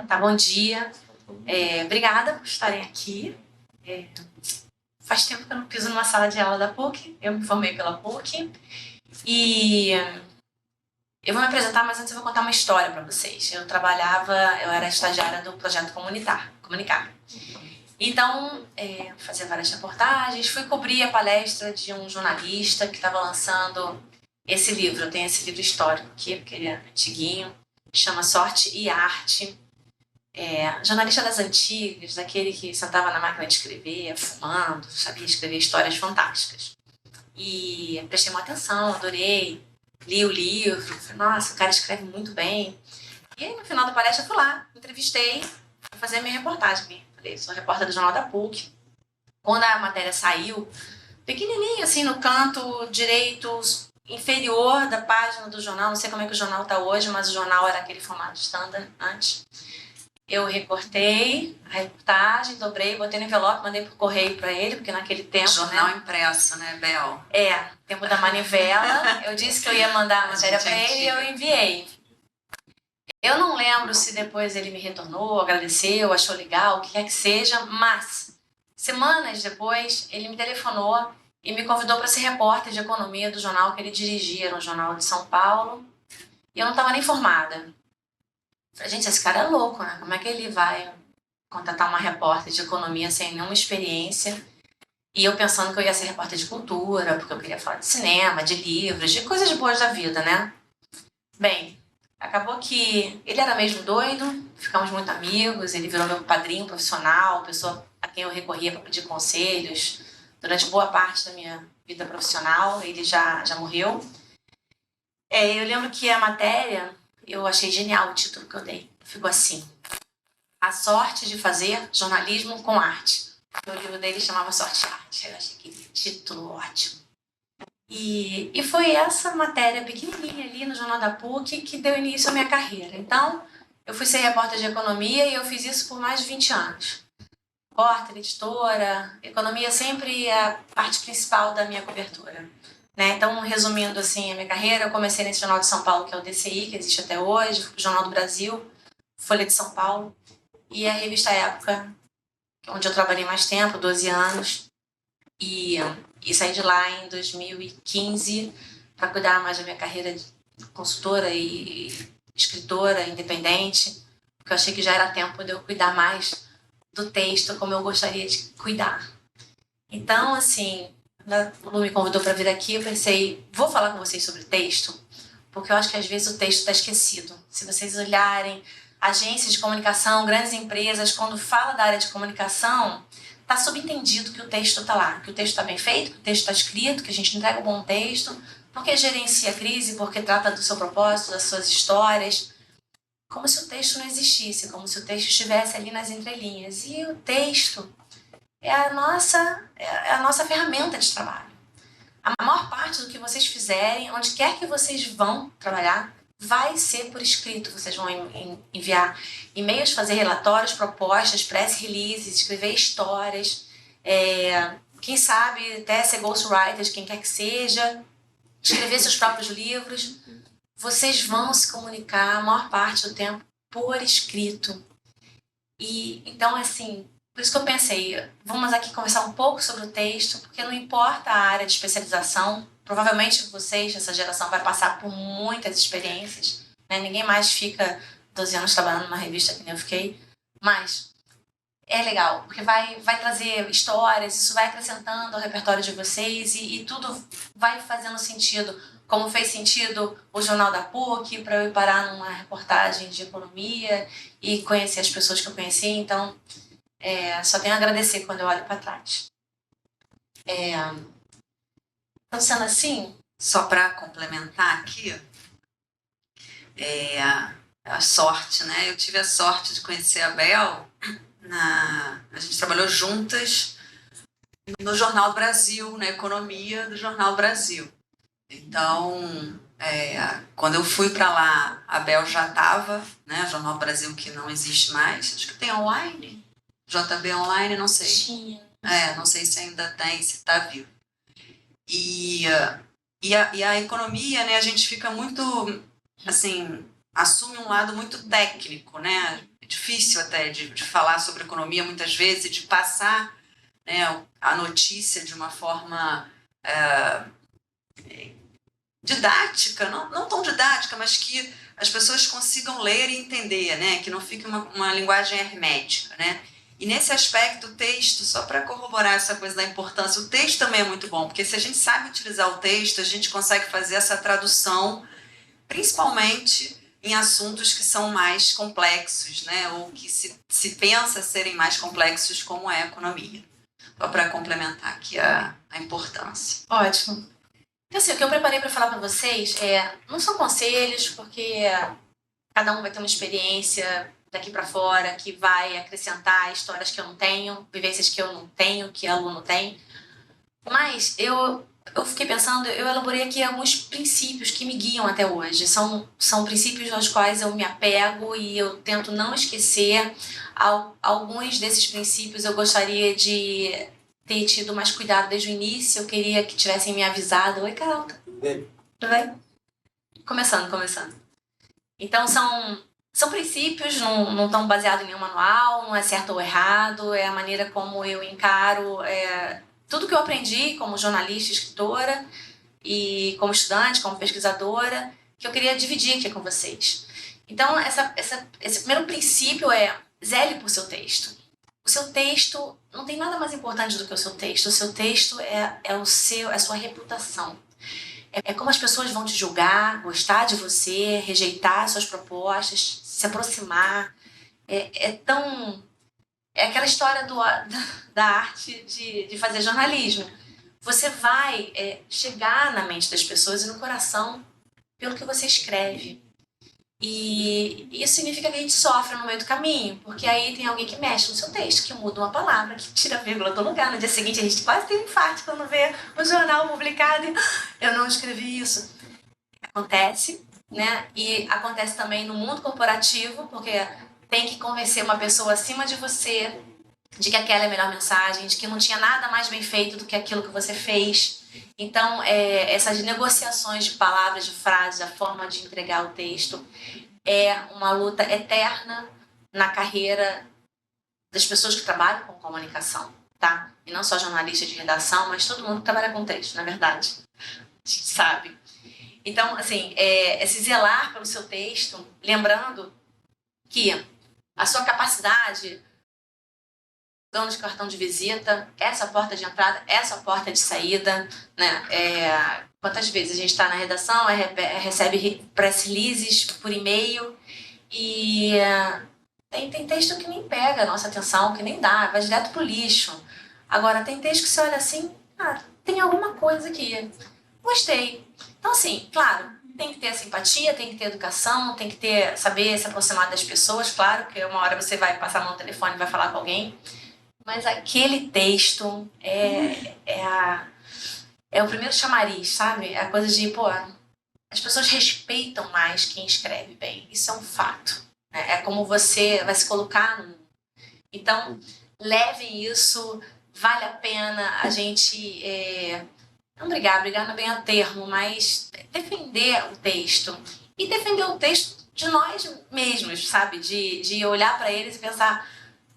Tá, bom dia. Obrigada por estarem aqui. Faz tempo que eu não piso numa sala de aula da PUC. Eu me formei pela PUC. E eu vou me apresentar, mas antes eu vou contar uma história para vocês. Eu era estagiária do projeto Comunicar. Então, fazia várias reportagens, fui cobrir a palestra de um jornalista que estava lançando esse livro. Eu tenho esse livro histórico aqui, porque ele é antiguinho, chama Sorte e Arte. Jornalista das antigas, daquele que sentava na máquina de escrever, fumando, sabia escrever histórias fantásticas. E prestei uma atenção, adorei, li o livro, falei, nossa, o cara escreve muito bem. E aí, no final da palestra, eu fui lá, entrevistei, para fazer a minha reportagem. Falei, sou repórter do Jornal da PUC. Quando a matéria saiu, pequenininho, assim, no canto direito inferior da página do jornal, não sei como é que o jornal está hoje, mas o jornal era aquele formato standard antes. Eu recortei a reportagem, dobrei, botei no envelope, mandei por correio para ele, porque naquele tempo... Jornal impresso, né, Bel? Tempo da manivela. Eu disse que eu ia mandar a matéria para ele e eu enviei. Eu não lembro se depois ele me retornou, agradeceu, achou legal, o que quer que seja, mas semanas depois ele me telefonou e me convidou para ser repórter de economia do jornal que ele dirigia, era um jornal de São Paulo, e eu não estava nem formada. Falei, gente, esse cara é louco, né? Como é que ele vai contratar uma repórter de economia sem nenhuma experiência? E eu pensando que eu ia ser repórter de cultura, porque eu queria falar de cinema, de livros, de coisas boas da vida, né? Bem, acabou que ele era mesmo doido, ficamos muito amigos, ele virou meu padrinho profissional, pessoa a quem eu recorria para pedir conselhos durante boa parte da minha vida profissional. Ele já morreu. Eu lembro que a matéria, eu achei genial o título que eu dei. Ficou assim: A Sorte de Fazer Jornalismo com Arte. O livro dele chamava Sorte e Arte. Eu achei que título ótimo. E foi essa matéria pequenininha ali no Jornal da PUC que deu início à minha carreira. Então, eu fui ser repórter de economia e eu fiz isso por mais de 20 anos. Repórter, editora, economia sempre é a parte principal da minha cobertura. Né? Então, resumindo assim a minha carreira, eu comecei nesse Jornal de São Paulo, que é o DCI, que existe até hoje, o Jornal do Brasil, Folha de São Paulo, e a revista Época, onde eu trabalhei mais tempo, 12 anos, e saí de lá em 2015 para cuidar mais da minha carreira de consultora e escritora independente, porque eu achei que já era tempo de eu cuidar mais do texto como eu gostaria de cuidar. Então, assim, a Lu me convidou para vir aqui, eu pensei, vou falar com vocês sobre texto, porque eu acho que às vezes o texto está esquecido. Se vocês olharem agências de comunicação, grandes empresas, quando fala da área de comunicação, está subentendido que o texto está lá, que o texto está bem feito, que o texto está escrito, que a gente entrega um bom texto, porque gerencia a crise, porque trata do seu propósito, das suas histórias, como se o texto não existisse, como se o texto estivesse ali nas entrelinhas. E o texto é a nossa ferramenta de trabalho. A maior parte do que vocês fizerem, onde quer que vocês vão trabalhar, vai ser por escrito. Vocês vão enviar e-mails, fazer relatórios, propostas, press releases, escrever histórias, quem sabe até ser ghostwriter de quem quer que seja, escrever seus próprios livros. Vocês vão se comunicar a maior parte do tempo por escrito. E então, assim, por isso que eu pensei, vamos aqui conversar um pouco sobre o texto, porque não importa a área de especialização, provavelmente vocês, essa geração, vai passar por muitas experiências, né? Ninguém mais fica 12 anos trabalhando numa revista que nem eu fiquei, mas é legal, porque vai trazer histórias, isso vai acrescentando ao repertório de vocês e tudo vai fazendo sentido, como fez sentido o Jornal da PUC, para eu ir parar numa reportagem de economia e conhecer as pessoas que eu conheci. Então, só tenho a agradecer quando eu olho para trás. Então, sendo assim... Só para complementar aqui, a sorte, né? Eu tive a sorte de conhecer a Bel, a gente trabalhou juntas no Jornal do Brasil, na economia do Jornal do Brasil. Então, quando eu fui para lá, a Bel já estava, né? Jornal do Brasil que não existe mais, acho que tem online, JB Online, não sei. Tinha. Não sei se ainda tem, se está vivo. E a economia, né, a gente fica muito, assim, assume um lado muito técnico, né? difícil até de falar sobre economia muitas vezes, de passar, né, a notícia de uma forma didática, não tão didática, mas que as pessoas consigam ler e entender, né, que não fique uma linguagem hermética, né? E nesse aspecto, o texto, só para corroborar essa coisa da importância, o texto também é muito bom, porque se a gente sabe utilizar o texto, a gente consegue fazer essa tradução, principalmente em assuntos que são mais complexos, né? Ou que se pensa serem mais complexos, como é a economia. Só para complementar aqui a importância. Ótimo. Então, assim, o que eu preparei para falar para vocês não são conselhos, porque cada um vai ter uma experiência daqui para fora que vai acrescentar histórias que eu não tenho, vivências que eu não tenho, que aluno tem. Mas eu fiquei pensando, eu elaborei aqui alguns princípios que me guiam até hoje. São princípios aos quais eu me apego e eu tento não esquecer. Alguns desses princípios eu gostaria de ter tido mais cuidado desde o início. Eu queria que tivessem me avisado. Oi, Carol. Tudo bem? Começando. Então, são princípios, não estão baseados em nenhum manual, não é certo ou errado, é a maneira como eu encaro tudo que eu aprendi como jornalista, escritora e como estudante, como pesquisadora, que eu queria dividir aqui com vocês. Então, esse primeiro princípio é zele por seu texto. O seu texto não tem nada mais importante do que o seu texto. O seu texto é a sua reputação. É como as pessoas vão te julgar, gostar de você, rejeitar suas propostas, se aproximar. É aquela história da arte de fazer jornalismo. Você vai chegar na mente das pessoas e no coração pelo que você escreve. E isso significa que a gente sofre no meio do caminho, porque aí tem alguém que mexe no seu texto, que muda uma palavra, que tira a vírgula do lugar. No dia seguinte a gente quase tem um infarto quando vê o jornal publicado e eu não escrevi isso. Acontece, né? E acontece também no mundo corporativo, porque tem que convencer uma pessoa acima de você de que aquela é a melhor mensagem, de que não tinha nada mais bem feito do que aquilo que você fez. Então, essas negociações de palavras, de frases, a forma de entregar o texto é uma luta eterna na carreira das pessoas que trabalham com comunicação, tá? E não só jornalista de redação, mas todo mundo que trabalha com texto, na verdade. A gente sabe. Então, assim, se zelar pelo seu texto, lembrando que a sua capacidade, dono de cartão de visita, essa porta de entrada, essa porta de saída, né? Quantas vezes a gente está na redação, recebe press releases por e-mail e tem texto que nem pega a nossa atenção, que nem dá, vai direto pro lixo. Agora, tem texto que você olha assim, tem alguma coisa aqui, gostei. Então, assim, claro, tem que ter a simpatia, tem que ter educação, tem que saber se aproximar das pessoas, claro, que uma hora você vai passar a mão no telefone e vai falar com alguém. Mas aquele texto é o primeiro chamariz, sabe? É a coisa de, as pessoas respeitam mais quem escreve bem. Isso é um fato. Né? É como você vai se colocar no mundo. Então, levem isso, vale a pena a gente não brigar não é bem a termo, mas defender o texto. E defender o texto de nós mesmos, sabe? De olhar para eles e pensar,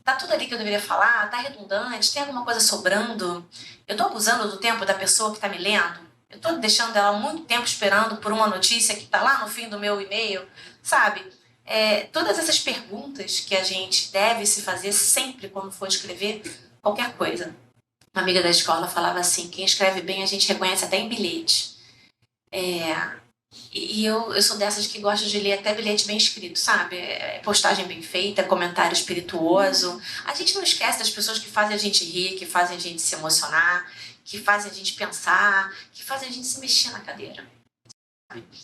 tá tudo ali que eu deveria falar? Tá redundante? Tem alguma coisa sobrando? Eu tô abusando do tempo da pessoa que tá me lendo? Eu tô deixando ela muito tempo esperando por uma notícia que tá lá no fim do meu e-mail? Sabe? Todas essas perguntas que a gente deve se fazer sempre quando for escrever qualquer coisa. Uma amiga da escola falava assim, quem escreve bem a gente reconhece até em bilhete. E eu sou dessas que gosta de ler até bilhete bem escrito, sabe? Postagem bem feita, comentário espirituoso. A gente não esquece das pessoas que fazem a gente rir, que fazem a gente se emocionar, que fazem a gente pensar, que fazem a gente se mexer na cadeira.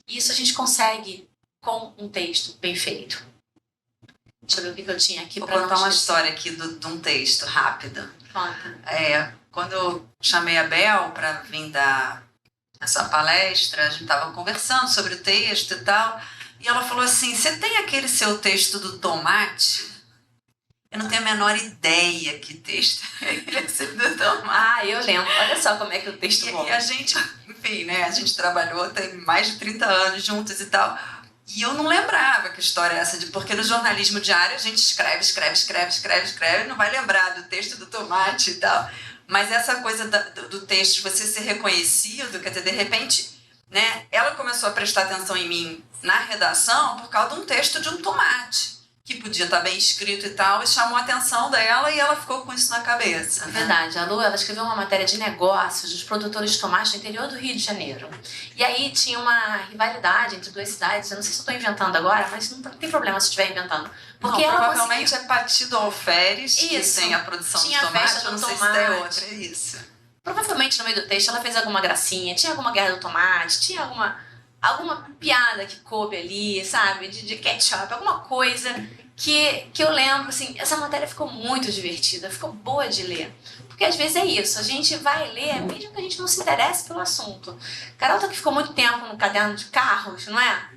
E isso a gente consegue com um texto bem feito. Deixa eu ver o que eu tinha aqui. Vou contar uma história aqui de um texto rápida. Conta. Quando eu chamei a Bel para vir dar essa palestra, a gente estava conversando sobre o texto e tal, e ela falou assim, você tem aquele seu texto do tomate? Eu não tenho a menor ideia que texto é esse do tomate. Eu lembro. Olha só como é que o texto volta. E a gente, enfim, né, a gente trabalhou, tem mais de 30 anos juntos e tal, E eu não lembrava que história é essa, porque no jornalismo diário a gente escreve, não vai lembrar do texto do tomate e tal. Mas essa coisa do texto, você ser reconhecido, quer dizer, de repente, né, ela começou a prestar atenção em mim na redação por causa de um texto de um tomate, que podia estar bem escrito e tal, e chamou a atenção dela e ela ficou com isso na cabeça. É verdade. A Lu, ela escreveu uma matéria de negócios dos produtores de tomate no interior do Rio de Janeiro. E aí tinha uma rivalidade entre duas cidades. Eu não sei se eu estou inventando agora, mas não tem problema se eu estiver inventando. Porque não, ela provavelmente conseguiu... é Patido Alferes, que tem a produção tinha de tomate, festa eu não do sei tomate. se tem outra, é isso. Provavelmente no meio do texto ela fez alguma gracinha, tinha alguma guerra do tomate, tinha alguma piada que coube ali, sabe? De ketchup, alguma coisa que eu lembro, assim, essa matéria ficou muito divertida, ficou boa de ler. Porque às vezes é isso, a gente vai ler, mesmo que a gente não se interesse pelo assunto. Carol tá que ficou muito tempo no caderno de carros, não é?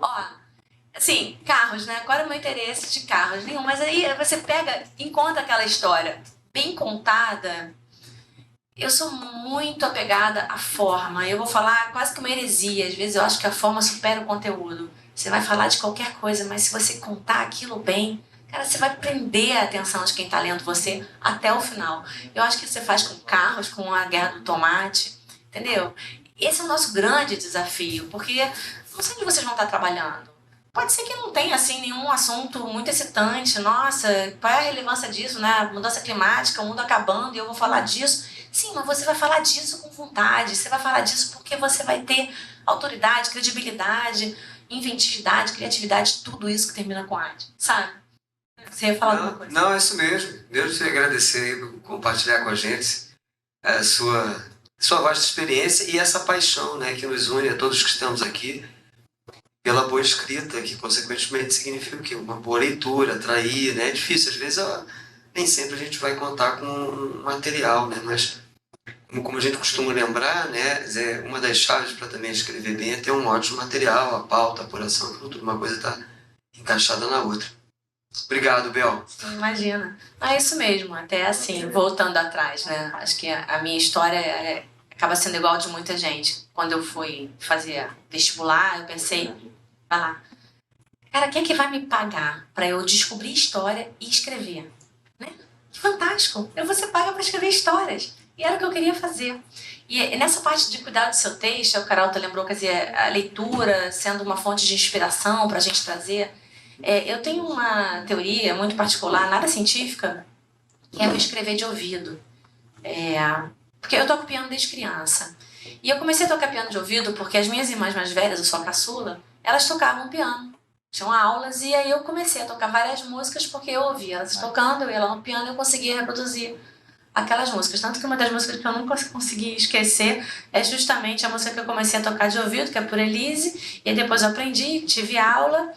Ó, assim, carros, né? Qual era o meu interesse de carros? Nenhum, mas aí você pega, encontra aquela história bem contada. Eu sou muito apegada à forma. Eu vou falar quase que uma heresia. Às vezes eu acho que a forma supera o conteúdo. Você vai falar de qualquer coisa, mas se você contar aquilo bem, cara, você vai prender a atenção de quem está lendo você até o final. Eu acho que você faz com carros, com a Guerra do Tomate, entendeu? Esse é o nosso grande desafio, porque não sei onde vocês vão estar trabalhando. Pode ser que não tenha, assim, nenhum assunto muito excitante. Nossa, qual é a relevância disso, né? Mudança climática, o mundo acabando e eu vou falar disso. Sim, mas você vai falar disso com vontade, você vai falar disso porque você vai ter autoridade, credibilidade, inventividade, criatividade, tudo isso que termina com arte, sabe? Você ia falar alguma coisa? Não, é isso mesmo. Deus te agradecer aí por compartilhar com a gente a sua vasta experiência e essa paixão, né, que nos une a todos que estamos aqui pela boa escrita, que consequentemente significa o quê? Uma boa leitura, atrair, né? É difícil, às vezes nem sempre a gente vai contar com um material, né? Mas como a gente costuma lembrar, né, uma das chaves para também escrever bem é ter um ótimo material, a pauta, a apuração, tudo, uma coisa está encaixada na outra. Obrigado, Bel. Imagina. É isso mesmo, até assim, voltando atrás, né? Acho que a minha história acaba sendo igual de muita gente. Quando eu fui fazer vestibular, eu pensei, vai lá, cara, quem é que vai me pagar para eu descobrir história e escrever? Né? Que fantástico! Você paga para escrever histórias. E era o que eu queria fazer. E nessa parte de cuidar do seu texto, o Carol lembrou, quer dizer, a leitura sendo uma fonte de inspiração para a gente trazer. Eu tenho uma teoria muito particular, nada científica, que é eu escrever de ouvido. Porque eu toco piano desde criança. E eu comecei a tocar piano de ouvido porque as minhas irmãs mais velhas, eu sou a caçula, elas tocavam piano. Tinham aulas e aí eu comecei a tocar várias músicas porque eu ouvia elas tocando, eu ia lá no piano e eu conseguia reproduzir aquelas músicas. Tanto que uma das músicas que eu nunca consegui esquecer é justamente a música que eu comecei a tocar de ouvido, que é Por Elise, e aí depois eu aprendi, tive aula.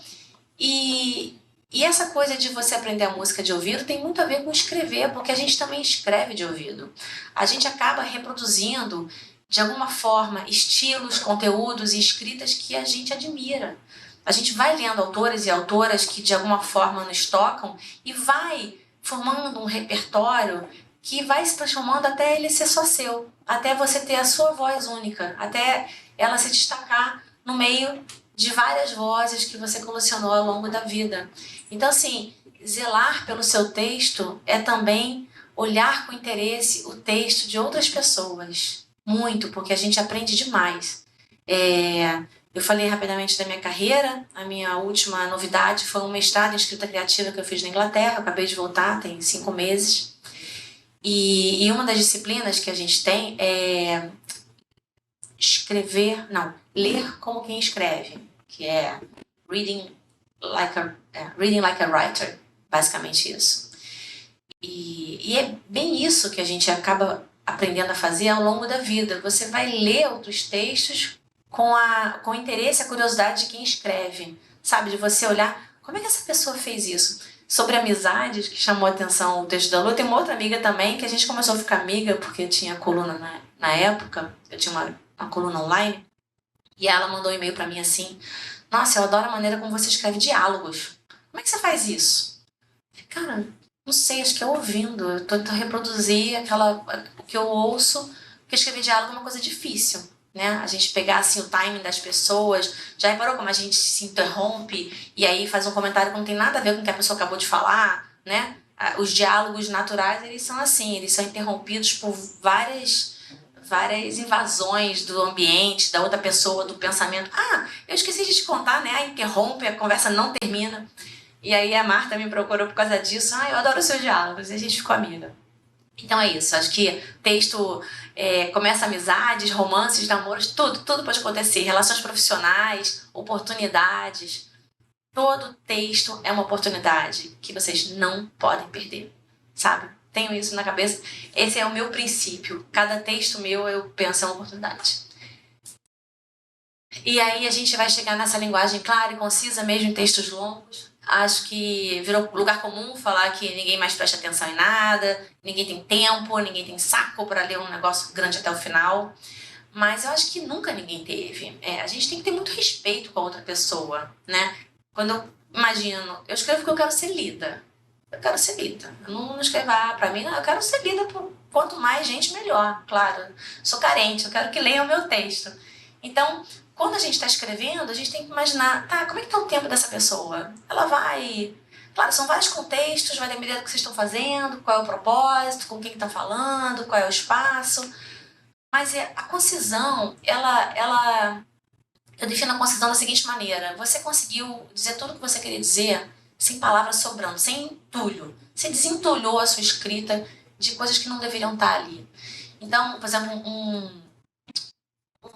E essa coisa de você aprender a música de ouvido tem muito a ver com escrever, porque a gente também escreve de ouvido. A gente acaba reproduzindo, de alguma forma, estilos, conteúdos e escritas que a gente admira. A gente vai lendo autores e autoras que de alguma forma nos tocam e vai formando um repertório que vai se transformando até ele ser só seu, até você ter a sua voz única, até ela se destacar no meio de várias vozes que você colecionou ao longo da vida. Então, assim, zelar pelo seu texto é também olhar com interesse o texto de outras pessoas. Muito, porque a gente aprende demais. Eu falei rapidamente da minha carreira. A minha última novidade foi um mestrado em escrita criativa que eu fiz na Inglaterra. Eu acabei de voltar, tem 5 meses. E uma das disciplinas que a gente tem é ler como quem escreve, que é reading like a writer, basicamente isso. E é bem isso que a gente acaba aprendendo a fazer ao longo da vida. Você vai ler outros textos com o interesse e a curiosidade de quem escreve, sabe? De você olhar, como é que essa pessoa fez isso? Sobre amizades, que chamou a atenção o texto da Lu, tem uma outra amiga também, que a gente começou a ficar amiga, porque tinha coluna na época, eu tinha uma coluna online, e ela mandou um e-mail pra mim assim, nossa, eu adoro a maneira como você escreve diálogos. Como é que você faz isso? Cara, não sei, acho que é ouvindo. Eu tô reproduzir o que eu ouço, porque escrever diálogo é uma coisa difícil. né? A gente pegar assim o timing das pessoas. Já reparou como a gente se interrompe e aí faz um comentário que não tem nada a ver com o que a pessoa acabou de falar, né? Os diálogos naturais, eles são assim, eles são interrompidos por várias invasões do ambiente, da outra pessoa, do pensamento. Ah, eu esqueci de te contar, né? Interrompe, a conversa não termina. E aí a Marta me procurou por causa disso. Ah, eu adoro os seus diálogos. E a gente ficou amiga. Então é isso. Acho que texto começa amizades, romances, namoros, tudo pode acontecer. Relações profissionais, oportunidades. Todo texto é uma oportunidade que vocês não podem perder, sabe? Tenho isso na cabeça. Esse é o meu princípio. Cada texto meu eu penso é uma oportunidade. E aí a gente vai chegar nessa linguagem clara e concisa mesmo em textos longos. Acho que virou lugar comum falar que ninguém mais presta atenção em nada, ninguém tem tempo, ninguém tem saco para ler um negócio grande até o final. Mas eu acho que nunca ninguém teve. A gente tem que ter muito respeito com a outra pessoa, né? Quando eu imagino, eu escrevo porque eu quero ser lida. Eu quero ser lida. Eu não escrevo pra mim, não. Eu quero ser lida por quanto mais gente, melhor. Claro, sou carente, eu quero que leiam o meu texto. Então, quando a gente está escrevendo, a gente tem que imaginar, tá, como é que está o tempo dessa pessoa? Ela vai... Claro, são vários contextos, vai depender do que vocês estão fazendo, qual é o propósito, com quem estão falando, qual é o espaço. Mas a concisão, eu defino a concisão da seguinte maneira. Você conseguiu dizer tudo o que você queria dizer sem palavras sobrando, sem entulho. Você desentulhou a sua escrita de coisas que não deveriam estar ali. Então, por exemplo, um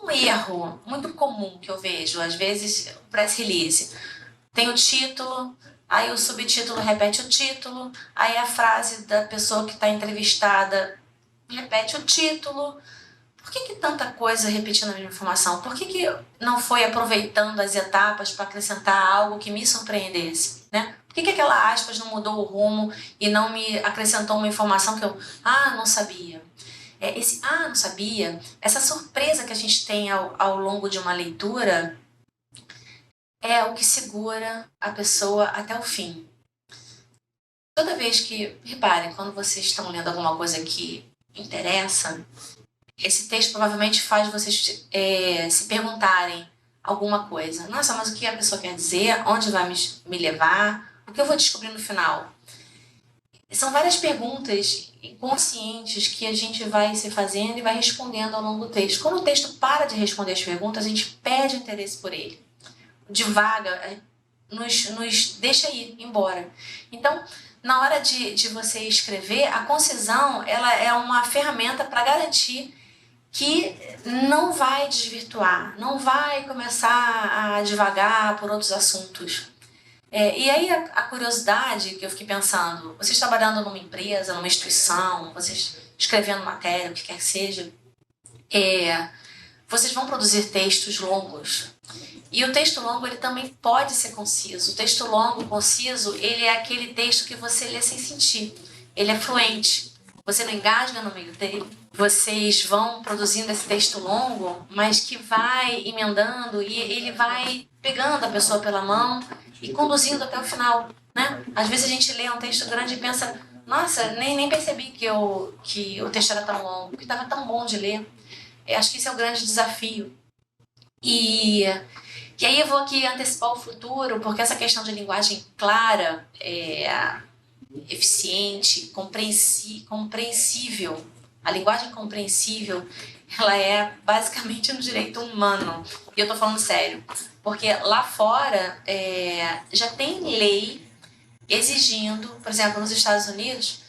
erro muito comum que eu vejo, às vezes, o press release. Tem o título, aí o subtítulo repete o título, aí a frase da pessoa que está entrevistada repete o título. Por que tanta coisa repetindo a mesma informação? Por que não foi aproveitando as etapas para acrescentar algo que me surpreendesse? Né? Por que aquela aspas não mudou o rumo e não me acrescentou uma informação que eu não sabia? Esse não sabia, essa surpresa que a gente tem ao longo de uma leitura é o que segura a pessoa até o fim. Toda vez que, reparem, quando vocês estão lendo alguma coisa que interessa, esse texto provavelmente faz vocês se perguntarem alguma coisa. Nossa, mas o que a pessoa quer dizer? Onde vai me levar? O que eu vou descobrir no final? São várias perguntas inconscientes que a gente vai se fazendo e vai respondendo ao longo do texto. Quando o texto para de responder as perguntas, a gente perde interesse por ele. Divaga, nos deixa ir embora. Então, na hora de você escrever, a concisão ela é uma ferramenta para garantir que não vai desvirtuar, não vai começar a divagar por outros assuntos. E aí a curiosidade que eu fiquei pensando, vocês trabalhando numa empresa, numa instituição, vocês escrevendo matéria, o que quer que seja, vocês vão produzir textos longos. E o texto longo ele também pode ser conciso. O texto longo, conciso, ele é aquele texto que você lê sem sentir. Ele é fluente. Você não engasga no meio dele. Vocês vão produzindo esse texto longo, mas que vai emendando e ele vai pegando a pessoa pela mão e conduzindo até o final, né? Às vezes a gente lê um texto grande e pensa, nossa, nem percebi que o texto era tão longo, que estava tão bom de ler. Acho que esse é o grande desafio. E aí eu vou aqui antecipar o futuro, porque essa questão de linguagem clara, eficiente, compreensível, a linguagem compreensível, ela é basicamente um direito humano. E eu tô falando sério, porque lá fora já tem lei exigindo, por exemplo, nos Estados Unidos,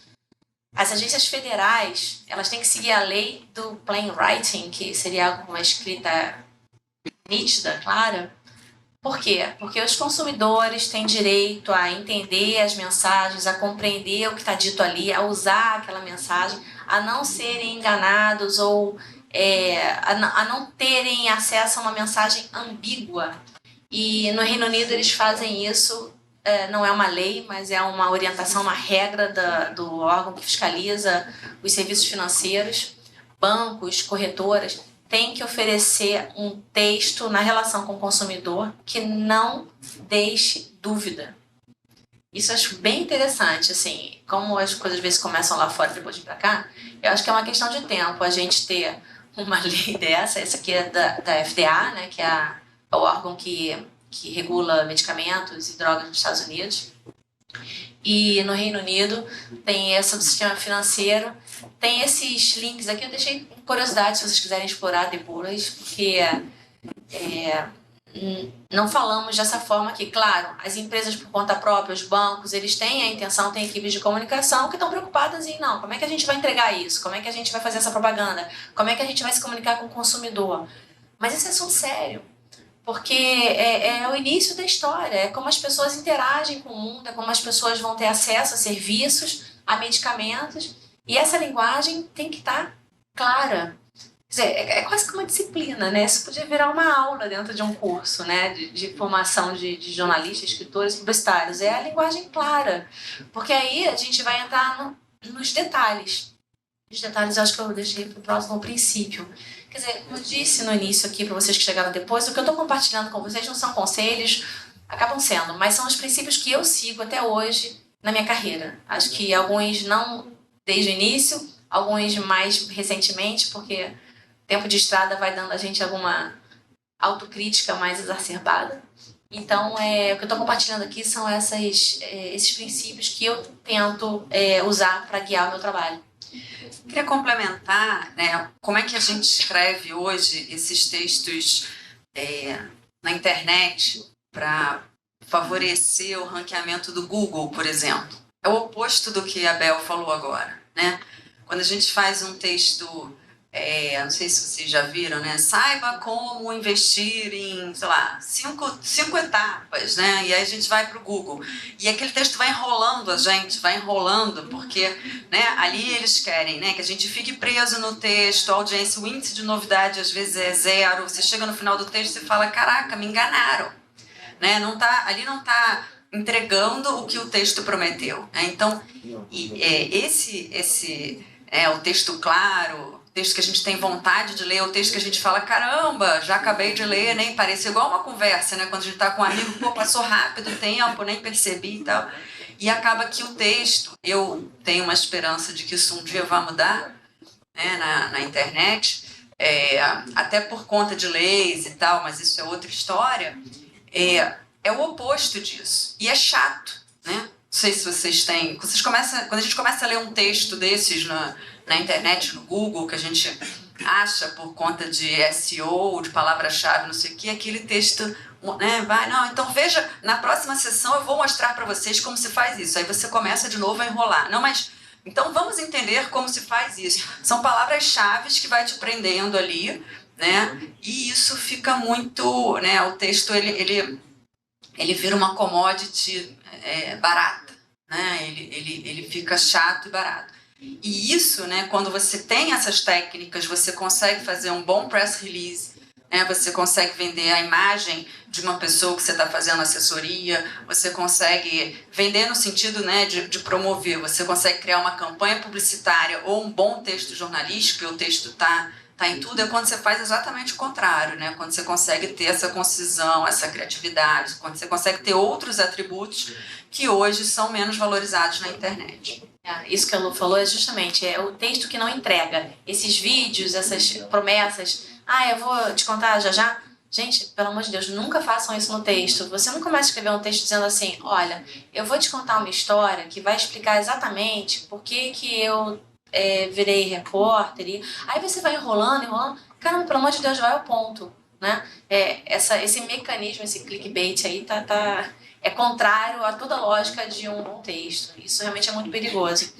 as agências federais, elas têm que seguir a lei do plain writing, que seria uma escrita nítida, clara. Por quê? Porque os consumidores têm direito a entender as mensagens, a compreender o que está dito ali, a usar aquela mensagem, a não serem enganados ou a não terem acesso a uma mensagem ambígua. E no Reino Unido eles fazem isso, não é uma lei, mas é uma orientação, uma regra do órgão que fiscaliza os serviços financeiros, bancos, corretoras, tem que oferecer um texto na relação com o consumidor que não deixe dúvida. Isso eu acho bem interessante, assim, como as coisas às vezes começam lá fora e depois de pra cá, eu acho que é uma questão de tempo a gente ter uma lei dessa. Essa aqui é da FDA, né, que é o órgão que regula medicamentos e drogas nos Estados Unidos. E no Reino Unido tem essa do sistema financeiro. Tem esses links aqui, eu deixei com curiosidade se vocês quiserem explorar depois, porque não falamos dessa forma aqui. Claro, as empresas por conta própria, os bancos, eles têm a intenção, têm equipes de comunicação que estão preocupadas em, não, como é que a gente vai entregar isso? Como é que a gente vai fazer essa propaganda? Como é que a gente vai se comunicar com o consumidor? Mas esse é assunto sério, porque é o início da história, é como as pessoas interagem com o mundo, é como as pessoas vão ter acesso a serviços, a medicamentos, e essa linguagem tem que estar clara. Quer dizer, é quase que uma disciplina, né? Isso podia virar uma aula dentro de um curso, né? De formação de jornalistas, escritores, publicitários. É a linguagem clara, porque aí a gente vai entrar nos detalhes. Os detalhes eu acho que eu deixei para o próximo princípio. Quer dizer, como eu disse no início aqui, para vocês que chegaram depois, o que eu estou compartilhando com vocês não são conselhos, acabam sendo, mas são os princípios que eu sigo até hoje na minha carreira. Acho que alguns não desde o início, alguns mais recentemente, porque tempo de estrada vai dando a gente alguma autocrítica mais exacerbada. Então, o que eu estou compartilhando aqui são esses princípios que eu tento usar para guiar o meu trabalho. Queria complementar, né, como é que a gente escreve hoje esses textos na internet para favorecer o ranqueamento do Google, por exemplo. É o oposto do que a Bel falou agora, né? Quando a gente faz um texto, não sei se vocês já viram, né? Saiba como investir em, sei lá, cinco etapas, né? E aí a gente vai para o Google. E aquele texto vai enrolando a gente, vai enrolando, porque, né, ali eles querem, né, que a gente fique preso no texto, a audiência, o índice de novidade às vezes é 0. Você chega no final do texto e fala, caraca, me enganaram. Né? Ali não está entregando o que o texto prometeu. Né? Então, o texto claro, o texto que a gente tem vontade de ler, o texto que a gente fala, caramba, já acabei de ler, nem parece igual uma conversa, né? Quando a gente está com um amigo, pô, passou rápido o tempo, nem percebi e tal. E acaba que o texto, eu tenho uma esperança de que isso um dia vai mudar, né, na internet, até por conta de leis e tal, mas isso é outra história. É o oposto disso. E é chato, né? Não sei se vocês têm... Quando a gente começa a ler um texto desses na internet, no Google, que a gente acha por conta de SEO, de palavra-chave, não sei o quê, aquele texto, né, então veja, na próxima sessão eu vou mostrar para vocês como se faz isso. Aí você começa de novo a enrolar. Não, mas... Então vamos entender como se faz isso. São palavras-chave que vai te prendendo ali, né? E isso fica muito... Né, o texto, ele vira uma commodity barata, né? Ele fica chato e barato. E isso, né, quando você tem essas técnicas, você consegue fazer um bom press release, né? Você consegue vender a imagem de uma pessoa que você está fazendo assessoria, você consegue vender no sentido, né, de promover, você consegue criar uma campanha publicitária ou um bom texto jornalístico, e o texto está em tudo, é quando você faz exatamente o contrário, né? Quando você consegue ter essa concisão, essa criatividade, quando você consegue ter outros atributos que hoje são menos valorizados na internet. Isso que a Lu falou é justamente o texto que não entrega. Esses vídeos, essas promessas, eu vou te contar já já. Gente, pelo amor de Deus, nunca façam isso no texto. Você não começa a escrever um texto dizendo assim, olha, eu vou te contar uma história que vai explicar exatamente por que eu virei repórter. Aí você vai enrolando. Caramba, pelo amor de Deus, vai ao ponto. Né? Esse mecanismo, esse clickbait aí é contrário a toda a lógica de um bom texto. Isso realmente é muito perigoso.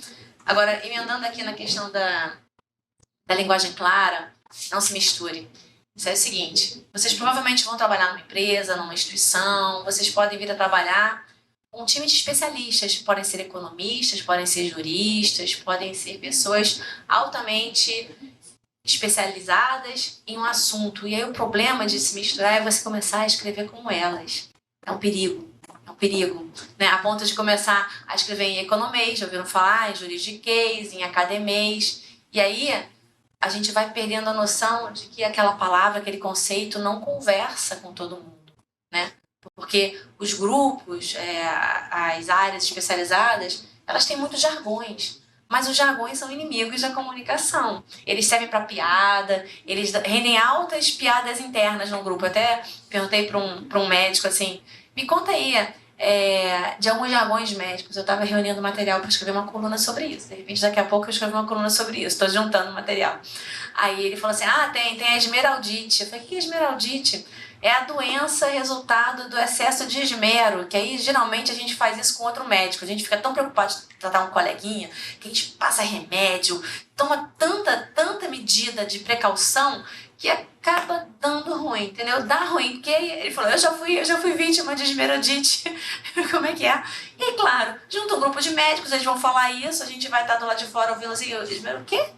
Agora, emendando aqui na questão da linguagem clara, não se misture. Isso é o seguinte, vocês provavelmente vão trabalhar numa empresa, numa instituição, vocês podem vir a trabalhar com um time de especialistas, podem ser economistas, podem ser juristas, podem ser pessoas altamente especializadas em um assunto. E aí o problema de se misturar é você começar a escrever como elas. É um perigo. Né? A ponto de começar a escrever em economês, já ouviram falar, em juridiquês, em academês. E aí a gente vai perdendo a noção de que aquela palavra, aquele conceito não conversa com todo mundo, né? Porque os grupos, as áreas especializadas, elas têm muitos jargões. Mas os jargões são inimigos da comunicação. Eles servem para piada, eles rendem altas piadas internas no grupo. Eu até perguntei para um médico assim, me conta aí de alguns jargões médicos. Eu estava reunindo material para escrever uma coluna sobre isso. De repente, daqui a pouco eu escrevo uma coluna sobre isso. Estou juntando material. Aí ele falou assim, tem a esmeraldite. Eu falei, o que é esmeraldite? É a doença resultado do excesso de esmero, que aí geralmente a gente faz isso com outro médico. A gente fica tão preocupado de tratar um coleguinha que a gente passa remédio, toma tanta medida de precaução que acaba dando ruim, entendeu? Dá ruim, porque ele falou, eu já fui vítima de esmeraldite, como é que é? E aí, claro, junto um grupo de médicos, eles vão falar isso, a gente vai estar do lado de fora ouvindo assim, esmero o quê?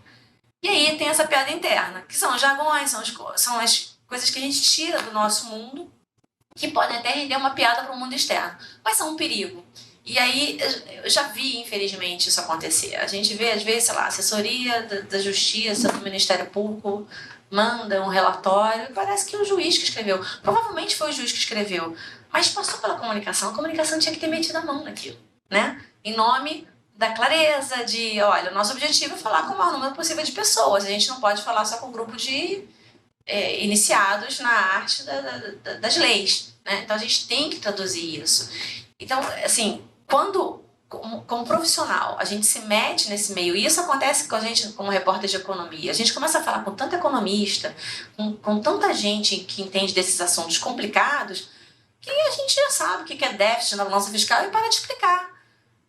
E aí tem essa piada interna, que são os jargões, são as coisas que a gente tira do nosso mundo, que podem até render uma piada para o mundo externo, mas são um perigo. E aí, eu já vi, infelizmente, isso acontecer. A gente vê, às vezes, sei lá, a assessoria da Justiça, do Ministério Público, manda um relatório, parece que é o juiz que escreveu. Provavelmente foi o juiz que escreveu, mas passou pela comunicação, a comunicação tinha que ter metido a mão naquilo, né? Em nome da clareza, de, olha, o nosso objetivo é falar com o maior número possível de pessoas, a gente não pode falar só com um grupo de iniciados na arte das leis, né? Então a gente tem que traduzir isso. Então, assim, quando, como profissional, a gente se mete nesse meio, e isso acontece com a gente como repórter de economia, a gente começa a falar com tanto economista, com tanta gente que entende desses assuntos complicados, que a gente já sabe o que é déficit na balança fiscal e para de explicar.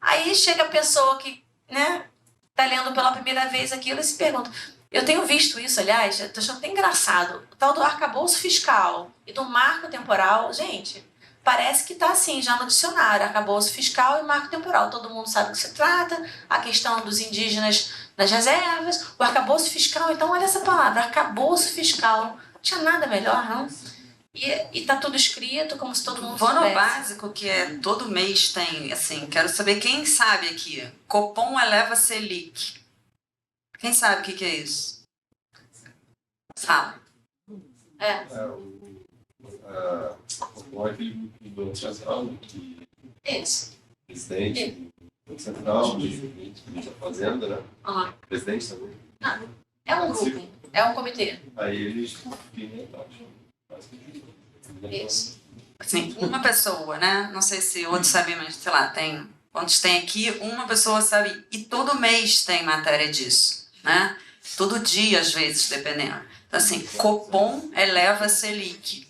Aí chega a pessoa que, né, tá lendo pela primeira vez aquilo e se pergunta. Eu tenho visto isso, aliás, estou achando até engraçado. O tal do arcabouço fiscal e do marco temporal, gente, parece que está assim já no dicionário, arcabouço fiscal e marco temporal. Todo mundo sabe do que se trata, a questão dos indígenas nas reservas, o arcabouço fiscal. Então, olha essa palavra, arcabouço fiscal. Não tinha nada melhor, não? E tá tudo escrito como se todo mundo Vou soubesse. no básico, que todo mês tem, assim, quero saber quem sabe aqui. Copom eleva Selic. Quem sabe o que é isso? Fala. O aquele do Banco Central, que Isso. presidente do Banco Central, ministro da Fazenda, né? Uhum. Presidente também. Não, é um grupo, é um comitê. Aí eles definem a taxa. Isso. Assim, uma pessoa, né? Não sei se outros sabem, mas sei lá, tem. Quantos tem aqui? Uma pessoa sabe. E todo mês tem matéria disso, né? Todo dia, às vezes, dependendo. Então, assim, Copom eleva Selic.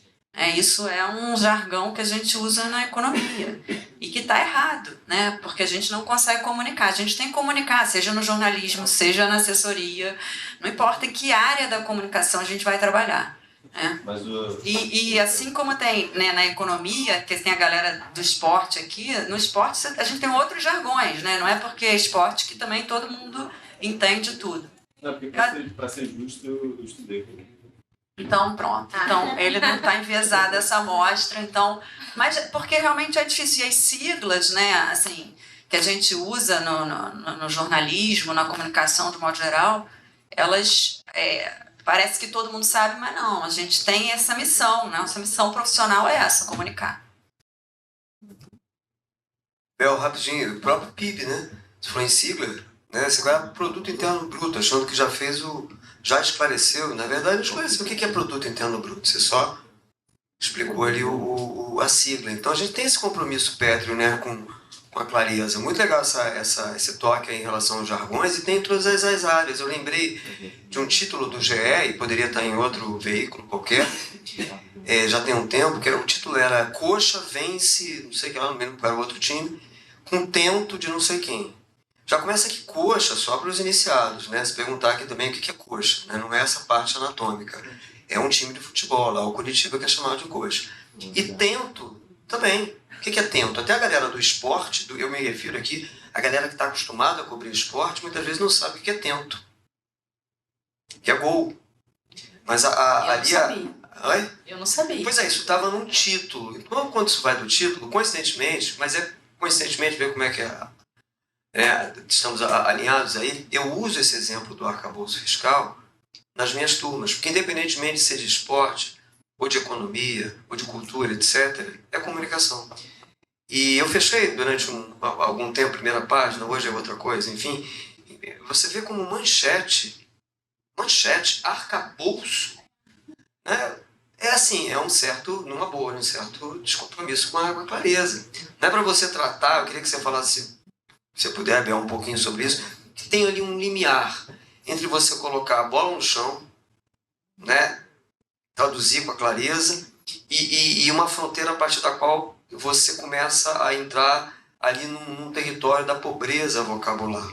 Isso é um jargão que a gente usa na economia e que está errado, né? Porque a gente não consegue comunicar. A gente tem que comunicar, seja no jornalismo, seja na assessoria, não importa em que área da comunicação a gente vai trabalhar. Mas E assim como tem, né, na economia, que tem a galera do esporte aqui, no esporte a gente tem outros jargões, né? Não é porque é esporte que também todo mundo entende tudo. não, porque para ser justo, eu estudei. Então, pronto. Então, ele não está enviesado essa amostra, então... Mas porque realmente é difícil. E as siglas, né, assim, que a gente usa no jornalismo, na comunicação, de modo geral, elas... parece que todo mundo sabe, mas não. A gente tem essa missão, né? Nossa missão profissional é essa, comunicar. Bel, rapidinho, o próprio PIB, né? Se for em sigla, né? Você vai Produto Interno Bruto, achando que já fez já esclareceu. Na verdade, não esclareceu o que é Produto Interno Bruto. Você só explicou ali a sigla. Então, a gente tem esse compromisso pétreo, né? Com a clareza. Muito legal esse toque em relação aos jargões e tem em todas as áreas. Eu lembrei de um título do GE, e poderia estar em outro veículo qualquer, já tem um tempo, que o título era Coxa vence, não sei o que lá, não lembro qual era o outro time, com tento de não sei quem. Já começa aqui coxa só para os iniciados, né? Se perguntar aqui também o que é coxa, né? Não é essa parte anatômica. É um time de futebol, lá o Curitiba que é chamado de coxa. E tento também. O que é tento? Até a galera do esporte, eu me refiro aqui, a galera que está acostumada a cobrir esporte, muitas vezes não sabe o que é tento. Que é gol. Mas ali... Oi? Eu não sabia. Pois é, isso estava num título. Então, quando isso vai do título, coincidentemente, coincidentemente ver como é que estamos alinhados aí, eu uso esse exemplo do arcabouço fiscal nas minhas turmas, porque independentemente de ser de esporte, ou de economia, ou de cultura, etc., é comunicação. E eu fechei durante algum tempo a primeira página, hoje é outra coisa, enfim, você vê como manchete, arcabouço, né? É assim, é um certo, numa boa, um certo descompromisso com a clareza. Não é para você tratar, eu queria que você falasse, se você puder ver um pouquinho sobre isso, que tem ali um limiar entre você colocar a bola no chão, né? Traduzir com a clareza, e uma fronteira a partir da qual você começa a entrar ali num território da pobreza vocabular.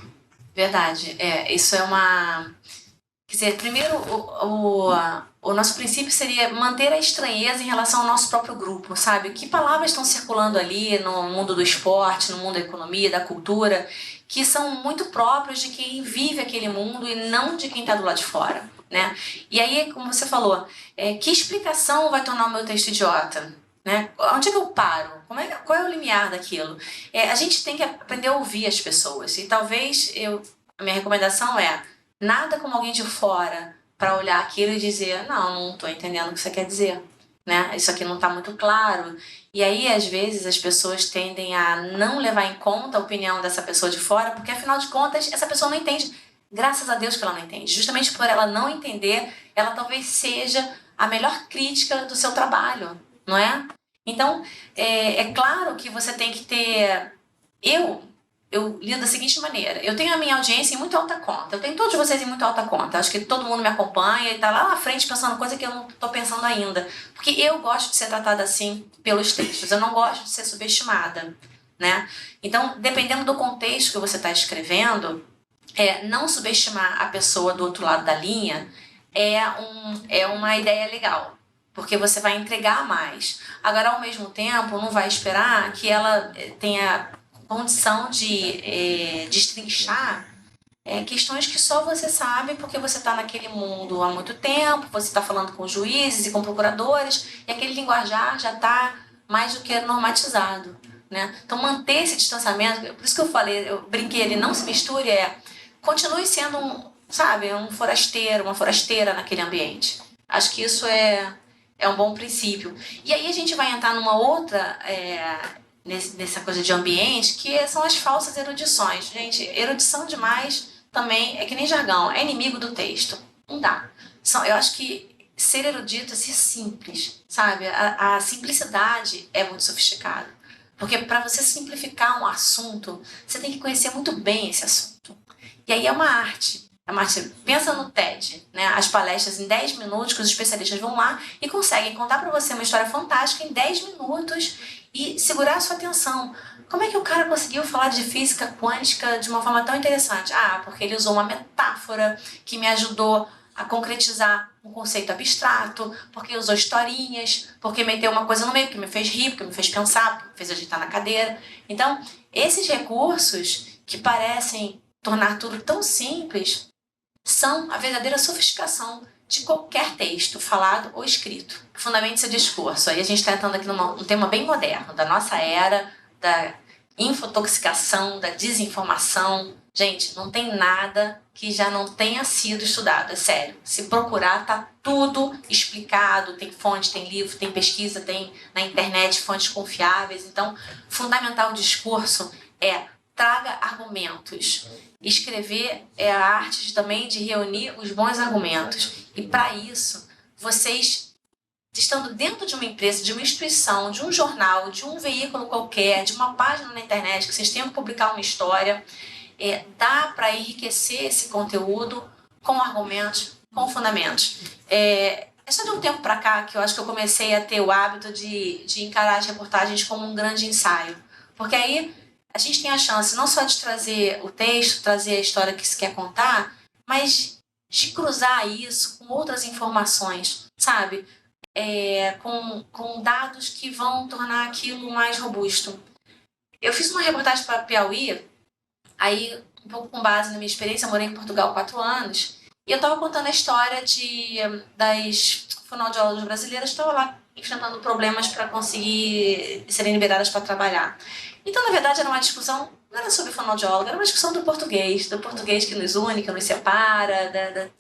Verdade. Isso é uma... Quer dizer, primeiro, o nosso princípio seria manter a estranheza em relação ao nosso próprio grupo, sabe? Que palavras estão circulando ali no mundo do esporte, no mundo da economia, da cultura, que são muito próprios de quem vive aquele mundo e não de quem está do lado de fora, né? E aí, como você falou, que explicação vai tornar o meu texto idiota? Né? Onde é que eu paro? Qual é o limiar daquilo? A gente tem que aprender a ouvir as pessoas. E talvez a minha recomendação é nada como alguém de fora para olhar aquilo e dizer, não estou entendendo o que você quer dizer, né? Isso aqui não está muito claro. E aí, às vezes, as pessoas tendem a não levar em conta a opinião dessa pessoa de fora, porque, afinal de contas, essa pessoa não entende. Graças a Deus que ela não entende. Justamente por ela não entender, ela talvez seja a melhor crítica do seu trabalho, não é? Então, é claro que você tem que ter... Eu lido da seguinte maneira, eu tenho a minha audiência em muito alta conta, eu tenho todos vocês em muito alta conta, acho que todo mundo me acompanha e tá lá na frente pensando coisa que eu não tô pensando ainda, porque eu gosto de ser tratada assim pelos textos, eu não gosto de ser subestimada, né? Então, dependendo do contexto que você está escrevendo, não subestimar a pessoa do outro lado da linha é uma ideia legal, porque você vai entregar mais. Agora, ao mesmo tempo, não vai esperar que ela tenha condição de destrinchar questões que só você sabe porque você está naquele mundo há muito tempo, você está falando com juízes e com procuradores, e aquele linguajar já está mais do que normatizado, né? Então, manter esse distanciamento, por isso que eu falei, eu brinquei, ele não se misture, continue sendo um forasteiro, uma forasteira naquele ambiente. Acho que isso é um bom princípio. E aí a gente vai entrar numa outra... nessa coisa de ambiente, que são as falsas erudições. Gente, erudição demais também é que nem jargão, é inimigo do texto. Não dá. Eu acho que ser erudito é ser simples, sabe? A simplicidade é muito sofisticada. Porque para você simplificar um assunto, você tem que conhecer muito bem esse assunto. E aí é uma arte. Pensa no TED, né? As palestras em 10 minutos, que os especialistas vão lá e conseguem contar para você uma história fantástica em 10 minutos e segurar a sua atenção. Como é que o cara conseguiu falar de física quântica de uma forma tão interessante? Porque ele usou uma metáfora que me ajudou a concretizar um conceito abstrato, porque usou historinhas, porque meteu uma coisa no meio que me fez rir, porque me fez pensar, porque me fez agitar na cadeira. Então, esses recursos que parecem tornar tudo tão simples são a verdadeira sofisticação de qualquer texto, falado ou escrito. Fundamente seu discurso. Aí a gente está entrando aqui num tema bem moderno, da nossa era, da infotoxicação, da desinformação. Gente, não tem nada que já não tenha sido estudado, é sério. Se procurar, tá tudo explicado, tem fonte, tem livro, tem pesquisa, tem na internet fontes confiáveis. Então, fundamental discurso traga argumentos. Escrever é a arte também de reunir os bons argumentos. E para isso, vocês, estando dentro de uma empresa, de uma instituição, de um jornal, de um veículo qualquer, de uma página na internet, que vocês tenham que publicar uma história, dá para enriquecer esse conteúdo com argumentos, com fundamentos. É só de um tempo para cá que eu acho que eu comecei a ter o hábito de encarar as reportagens como um grande ensaio. Porque aí a gente tem a chance não só de trazer o texto, trazer a história que se quer contar, mas de cruzar isso com outras informações, sabe? Com dados que vão tornar aquilo mais robusto. Eu fiz uma reportagem para Piauí, aí um pouco com base na minha experiência, eu morei em Portugal 4 anos, e eu estava contando a história das fonoaudiólogas brasileiras que estavam lá enfrentando problemas para conseguir serem liberadas para trabalhar. Então, na verdade, era uma discussão, não era sobre fonoaudióloga, era uma discussão do português que nos une, que nos separa,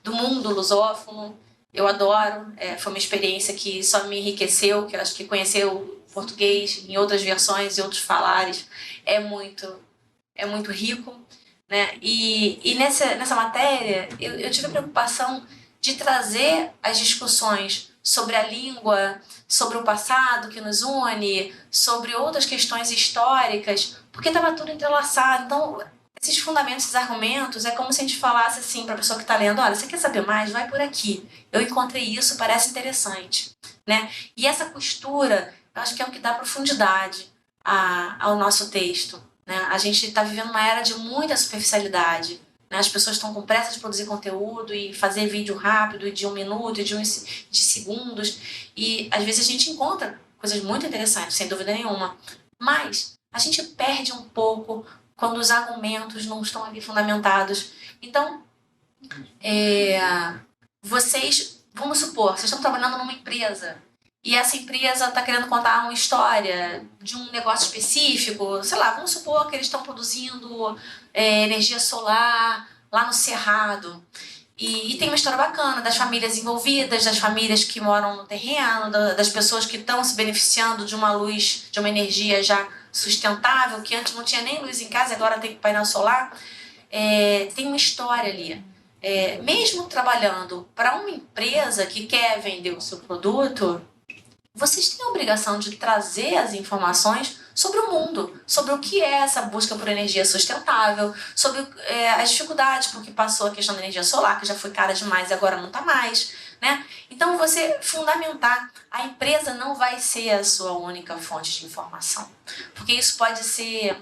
do mundo lusófono. Eu adoro, foi uma experiência que só me enriqueceu, que eu acho que conhecer o português em outras versões e outros falares é muito rico. né? E nessa matéria, eu tive a preocupação de trazer as discussões sobre a língua, sobre o passado que nos une, sobre outras questões históricas, porque estava tudo entrelaçado. Então, esses fundamentos, esses argumentos, é como se a gente falasse assim para a pessoa que está lendo, olha, você quer saber mais? Vai por aqui. Eu encontrei isso, parece interessante, né? E essa costura, eu acho que é o que dá profundidade ao nosso texto, né? A gente está vivendo uma era de muita superficialidade, né? As pessoas estão com pressa de produzir conteúdo e fazer vídeo rápido, de 1 minuto, de segundos, e às vezes a gente encontra coisas muito interessantes, sem dúvida nenhuma, mas a gente perde um pouco quando os argumentos não estão ali fundamentados. Então, vocês, vamos supor, vocês estão trabalhando numa empresa e essa empresa está querendo contar uma história de um negócio específico, sei lá, vamos supor que eles estão produzindo energia solar lá no Cerrado. E tem uma história bacana das famílias envolvidas, das famílias que moram no terreno, das pessoas que estão se beneficiando de uma luz, de uma energia já sustentável, que antes não tinha nem luz em casa, agora tem painel solar. Tem uma história ali. Mesmo trabalhando para uma empresa que quer vender o seu produto, vocês têm a obrigação de trazer as informações sobre o mundo, sobre o que é essa busca por energia sustentável, sobre as dificuldades porque passou a questão da energia solar, que já foi cara demais e agora não está mais, né? Então, você fundamentar, a empresa não vai ser a sua única fonte de informação, porque isso pode ser,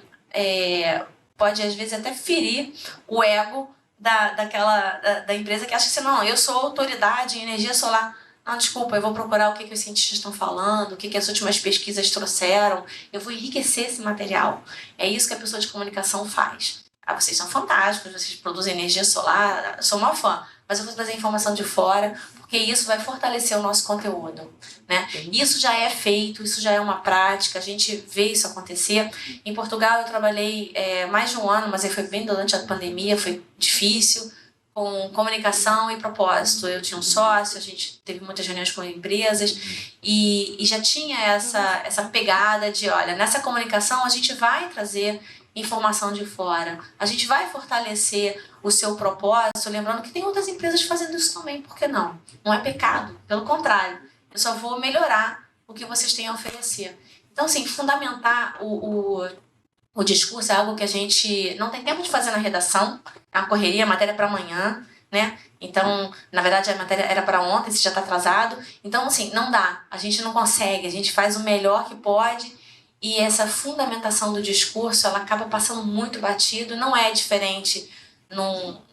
pode às vezes até ferir o ego da empresa que acha que você, não, eu sou autoridade em energia solar. Não, desculpa, eu vou procurar o que os cientistas estão falando, o que as últimas pesquisas trouxeram. Eu vou enriquecer esse material. É isso que a pessoa de comunicação faz. Vocês são fantásticos, vocês produzem energia solar, sou uma fã, mas eu vou trazer informação de fora, porque isso vai fortalecer o nosso conteúdo, né? Isso já é feito, isso já é uma prática, a gente vê isso acontecer. Em Portugal eu trabalhei mais de 1 ano, mas aí foi bem durante a pandemia, foi difícil, com comunicação e propósito. Eu tinha um sócio, a gente teve muitas reuniões com empresas e já tinha essa pegada de, olha, nessa comunicação a gente vai trazer informação de fora, a gente vai fortalecer o seu propósito, lembrando que tem outras empresas fazendo isso também, por que não? Não é pecado, pelo contrário, eu só vou melhorar o que vocês têm a oferecer. Então, assim, fundamentar o discurso é algo que a gente não tem tempo de fazer na redação, é uma correria, a matéria é para amanhã, né? Então, na verdade, a matéria era para ontem, se já está atrasado. Então, assim, não dá, a gente não consegue, a gente faz o melhor que pode e essa fundamentação do discurso, ela acaba passando muito batido, não é diferente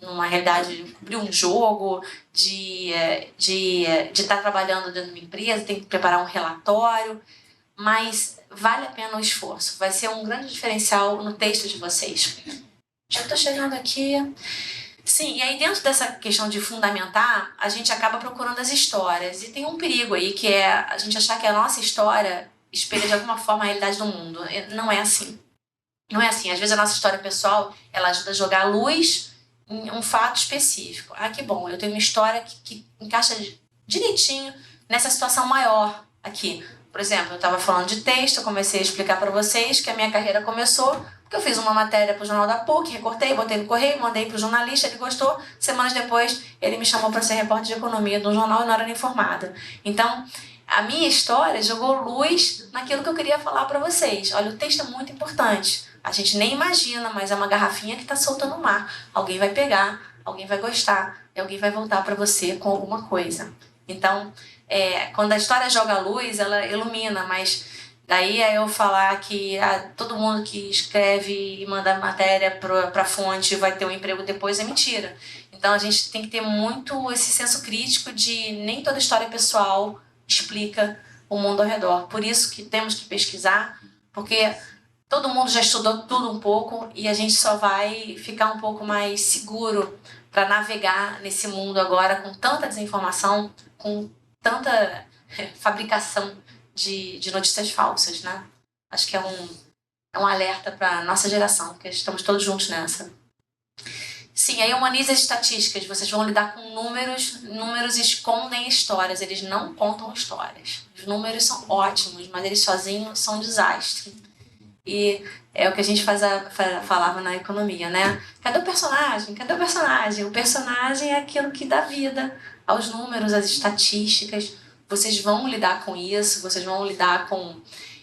numa realidade de cobrir um jogo, de estar trabalhando dentro de uma empresa, tem que preparar um relatório, mas vale a pena o esforço, vai ser um grande diferencial no texto de vocês. Já estou chegando aqui. Sim, e aí dentro dessa questão de fundamentar, a gente acaba procurando as histórias, e tem um perigo aí, que é a gente achar que a nossa história espelha de alguma forma a realidade do mundo. Não é assim. Não é assim. Às vezes a nossa história pessoal, ela ajuda a jogar luz em um fato específico. Ah, que bom, eu tenho uma história que encaixa direitinho nessa situação maior aqui. Por exemplo, eu estava falando de texto, eu comecei a explicar para vocês que a minha carreira começou porque eu fiz uma matéria para o Jornal da PUC, recortei, botei no correio, mandei para o jornalista, ele gostou. Semanas depois, ele me chamou para ser repórter de economia de um jornal e não era nem formada. Então, a minha história jogou luz naquilo que eu queria falar para vocês. Olha, o texto é muito importante. A gente nem imagina, mas é uma garrafinha que está solta no mar. Alguém vai pegar, alguém vai gostar, e alguém vai voltar para você com alguma coisa. Então, quando a história joga luz, ela ilumina, mas daí é eu falar que todo mundo que escreve e manda matéria para a fonte vai ter um emprego depois é mentira. Então, a gente tem que ter muito esse senso crítico de nem toda história pessoal explica o mundo ao redor. Por isso que temos que pesquisar, porque todo mundo já estudou tudo um pouco e a gente só vai ficar um pouco mais seguro para navegar nesse mundo agora com tanta desinformação, com tanta fabricação de notícias falsas, né? Acho que é um alerta para a nossa geração, porque estamos todos juntos nessa. Sim, aí humaniza as estatísticas, vocês vão lidar com números escondem histórias, eles não contam histórias. Os números são ótimos, mas eles sozinhos são um desastre. E é o que a gente falava na economia, né? Cadê o personagem? Cadê o personagem? O personagem é aquilo que dá vida aos números, às estatísticas. Vocês vão lidar com isso, vocês vão lidar com...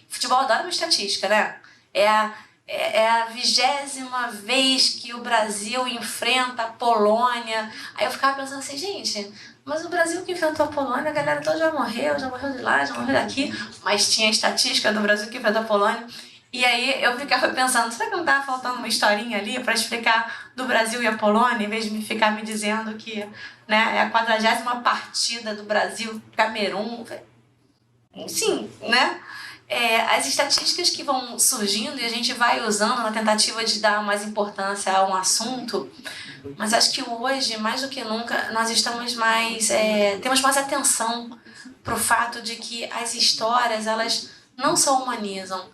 Futebol adora uma estatística, né? É a 20ª vez que o Brasil enfrenta a Polônia. Aí eu ficava pensando assim, gente, mas o Brasil que enfrentou a Polônia, a galera toda já morreu de lá, já morreu daqui. Mas tinha a estatística do Brasil que enfrentou a Polônia. E aí eu ficava pensando, será que não estava faltando uma historinha ali para explicar do Brasil e a Polônia, em vez de ficar me dizendo que, né, é a 40ª partida do Brasil, Camerun. Sim, né? As estatísticas que vão surgindo e a gente vai usando na tentativa de dar mais importância a um assunto, mas acho que hoje, mais do que nunca, nós estamos mais, temos mais atenção para o fato de que as histórias, elas não só humanizam,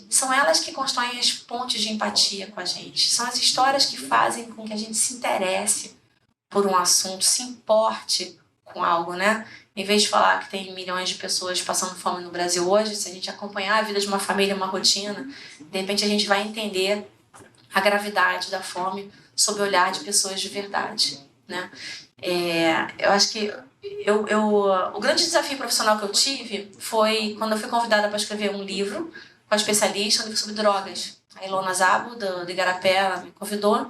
são elas que constroem as pontes de empatia com a gente. São as histórias que fazem com que a gente se interesse por um assunto, se importe com algo, né? Em vez de falar que tem milhões de pessoas passando fome no Brasil hoje, se a gente acompanhar a vida de uma família, uma rotina, de repente a gente vai entender a gravidade da fome sob o olhar de pessoas de verdade, né? Eu acho que o grande desafio profissional que eu tive foi quando eu fui convidada para escrever um livro com a especialista, um livro sobre drogas. A Ilona Szabo, do Igarapé, ela me convidou.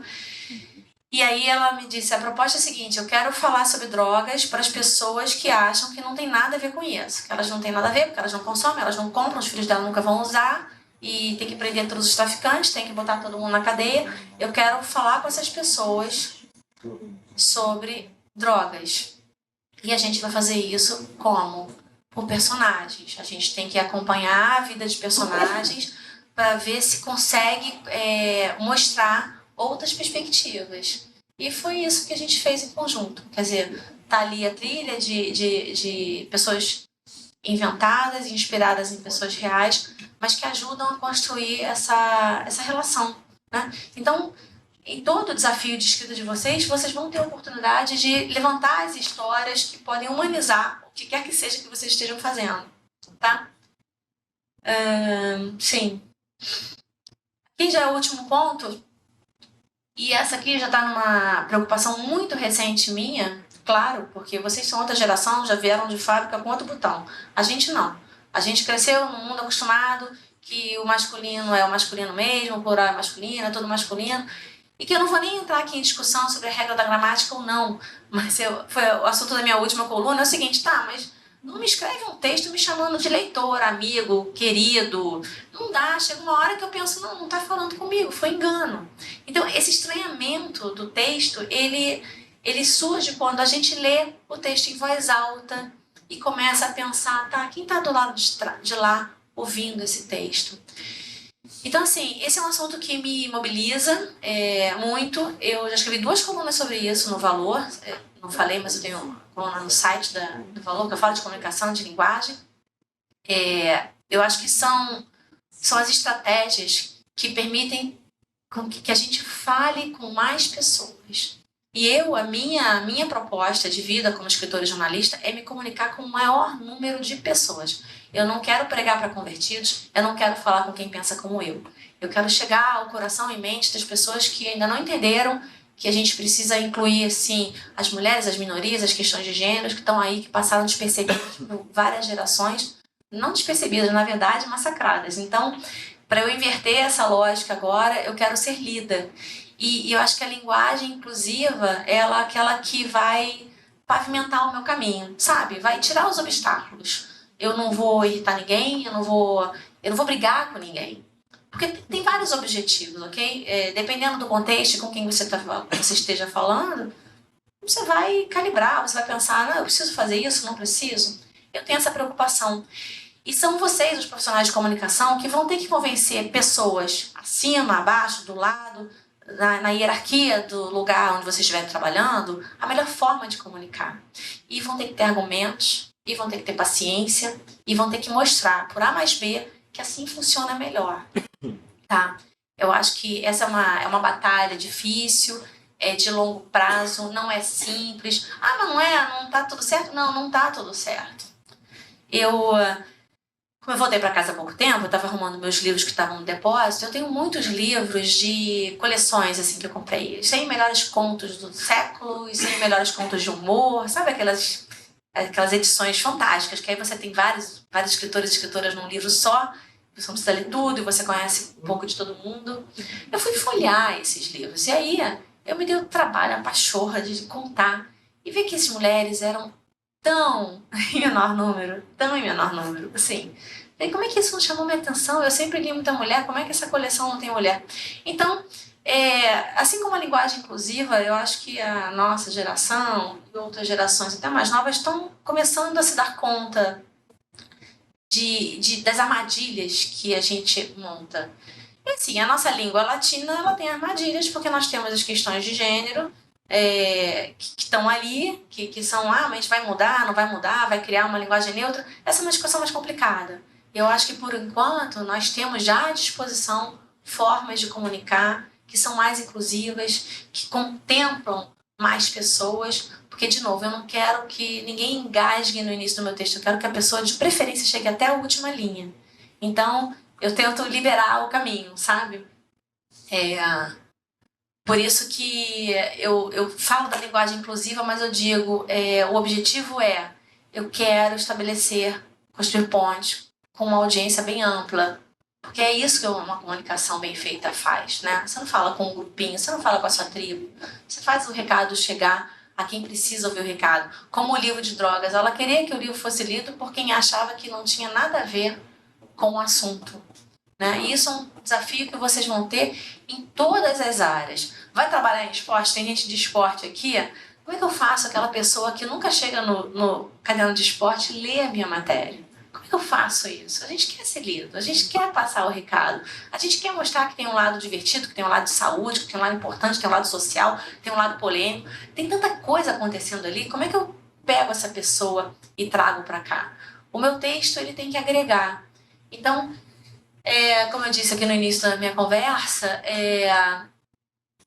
E aí ela me disse, a proposta é a seguinte, eu quero falar sobre drogas para as pessoas que acham que não tem nada a ver com isso, que elas não têm nada a ver, porque elas não consomem, elas não compram, os filhos dela nunca vão usar, e tem que prender todos os traficantes, tem que botar todo mundo na cadeia. Eu quero falar com essas pessoas sobre drogas. E a gente vai fazer isso como? Por personagens. A gente tem que acompanhar a vida de personagens para ver se consegue mostrar outras perspectivas. E foi isso que a gente fez em conjunto. Quer dizer, tá ali a trilha de pessoas inventadas, inspiradas em pessoas reais, mas que ajudam a construir essa relação, né? Então, em todo o desafio de escrita de vocês vão ter a oportunidade de levantar as histórias que podem humanizar o que quer que seja que vocês estejam fazendo, tá? Sim. Aqui já é o último ponto. E essa aqui já está numa preocupação muito recente minha, claro, porque vocês são outra geração, já vieram de fábrica com outro botão. A gente não. A gente cresceu num mundo acostumado que o masculino é o masculino mesmo, o plural é masculino, é tudo masculino. E que eu não vou nem entrar aqui em discussão sobre a regra da gramática ou não, mas foi o assunto da minha última coluna, é o seguinte, tá, mas não me escreve um texto me chamando de leitor, amigo, querido. Não dá, chega uma hora que eu penso, não tá falando comigo, foi engano. Então, esse estranhamento do texto, ele surge quando a gente lê o texto em voz alta e começa a pensar, tá, quem tá do lado de lá ouvindo esse texto? Então, assim, esse é um assunto que me mobiliza muito. Eu já escrevi 2 colunas sobre isso no Valor. Não falei, mas eu tenho uma coluna no site do Valor que eu falo de comunicação, de linguagem. Eu acho que são as estratégias que permitem que a gente fale com mais pessoas. E a minha proposta de vida como escritora e jornalista é me comunicar com o maior número de pessoas. Eu não quero pregar para convertidos, eu não quero falar com quem pensa como eu. Eu quero chegar ao coração e mente das pessoas que ainda não entenderam que a gente precisa incluir, assim, as mulheres, as minorias, as questões de gênero, que estão aí, que passaram despercebidas por várias gerações, não despercebidas, na verdade, massacradas. Então, para eu inverter essa lógica agora, eu quero ser lida. E eu acho que a linguagem inclusiva é aquela que vai pavimentar o meu caminho, sabe? Vai tirar os obstáculos. Eu não vou irritar ninguém, eu não vou brigar com ninguém. Porque tem vários objetivos, ok? Dependendo do contexto com quem você esteja falando, você vai calibrar, você vai pensar, não, eu preciso fazer isso, não preciso. Eu tenho essa preocupação. E são vocês, os profissionais de comunicação, que vão ter que convencer pessoas acima, abaixo, do lado, na hierarquia do lugar onde você estiver trabalhando, a melhor forma de comunicar. E vão ter que ter argumentos, e vão ter que ter paciência, e vão ter que mostrar, por A mais B, que assim funciona melhor. Tá? Eu acho que essa é uma batalha difícil, é de longo prazo, não é simples. Ah, mas não tá tudo certo? Não tá tudo certo. Como eu voltei para casa há pouco tempo, eu estava arrumando meus livros que estavam no depósito. Eu tenho muitos livros de coleções assim que eu comprei. Eles têm melhores contos do século, e têm melhores contos de humor, sabe aquelas edições fantásticas, que aí você tem vários escritores e escritoras num livro só, você não precisa ler tudo e você conhece um pouco de todo mundo. Eu fui folhear esses livros e aí eu me dei o trabalho, a pachorra de contar e ver que essas mulheres eram tão em menor número, assim. E como é que isso não chamou minha atenção? Eu sempre li muita mulher, como é que essa coleção não tem mulher? Então, assim como a linguagem inclusiva, eu acho que a nossa geração e outras gerações até mais novas estão começando a se dar conta das armadilhas que a gente monta. E assim, a nossa língua latina ela tem armadilhas porque nós temos as questões de gênero que estão ali, que são, mas a gente vai mudar, não vai mudar, vai criar uma linguagem neutra. Essa é uma discussão mais complicada. Eu acho que, por enquanto, nós temos já à disposição formas de comunicar que são mais inclusivas, que contemplam mais pessoas, porque, de novo, eu não quero que ninguém engasgue no início do meu texto, eu quero que a pessoa, de preferência, chegue até a última linha. Então, eu tento liberar o caminho, sabe? Por isso que eu falo da linguagem inclusiva, mas eu digo, o objetivo eu quero estabelecer, construir pontes com uma audiência bem ampla, porque é isso que uma comunicação bem feita faz, né? Você não fala com um grupinho, você não fala com a sua tribo, você faz o recado chegar a quem precisa ouvir o recado. Como o livro de drogas, ela queria que o livro fosse lido por quem achava que não tinha nada a ver com o assunto, né? E isso é um desafio que vocês vão ter em todas as áreas. Vai trabalhar em esporte? Tem gente de esporte aqui. Como é que eu faço aquela pessoa que nunca chega no caderno de esporte ler a minha matéria? Como é que eu faço isso? A gente quer ser lido, a gente quer passar o recado, a gente quer mostrar que tem um lado divertido, que tem um lado de saúde, que tem um lado importante, que tem um lado social, tem um lado polêmico. Tem tanta coisa acontecendo ali, como é que eu pego essa pessoa e trago para cá? O meu texto ele tem que agregar. Então, como eu disse aqui no início da minha conversa,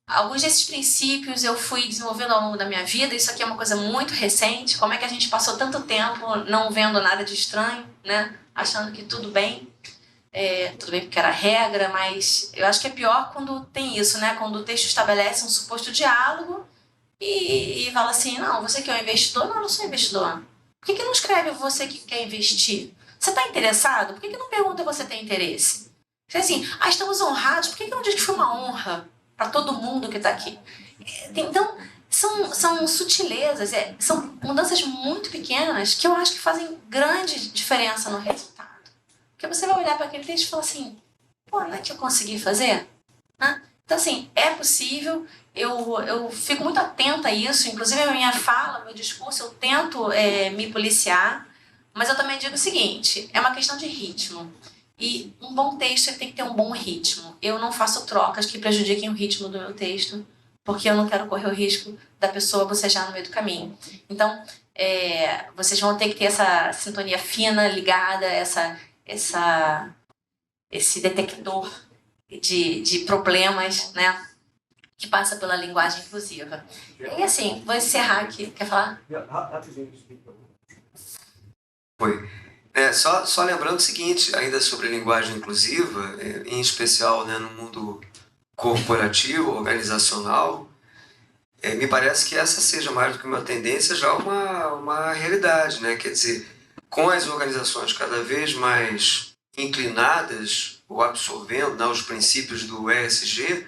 alguns desses princípios eu fui desenvolvendo ao longo da minha vida. Isso aqui é uma coisa muito recente. Como é que a gente passou tanto tempo não vendo nada de estranho, né? Achando que tudo bem porque era regra, mas eu acho que é pior quando tem isso, né? Quando o texto estabelece um suposto diálogo e fala assim, não, você que é um investidor? Não, eu não sou investidor. Por que não escreve você que quer investir? Você está interessado? Por que não pergunta você tem interesse? Assim, estamos honrados, por que não diz que foi uma honra para todo mundo que está aqui? Então, são sutilezas, são mudanças muito pequenas que eu acho que fazem grande diferença no resultado. Porque você vai olhar para aquele texto e falar assim, não é que eu consegui fazer? Né? Então, assim, é possível, eu fico muito atenta a isso, inclusive a minha fala, meu discurso, eu tento me policiar, mas eu também digo o seguinte, é uma questão de ritmo. E um bom texto tem que ter um bom ritmo. Eu não faço trocas que prejudiquem o ritmo do meu texto, porque eu não quero correr o risco da pessoa bocejar no meio do caminho. Então, vocês vão ter que ter essa sintonia fina, ligada, esse detector de problemas, né, que passa pela linguagem inclusiva. E assim, vou encerrar aqui. Quer falar? Foi. Só lembrando o seguinte, ainda sobre linguagem inclusiva, em especial, né, no mundo corporativo, organizacional, me parece que essa seja mais do que uma tendência, já uma realidade, né? Quer dizer, com as organizações cada vez mais inclinadas ou absorvendo, né, os princípios do ESG,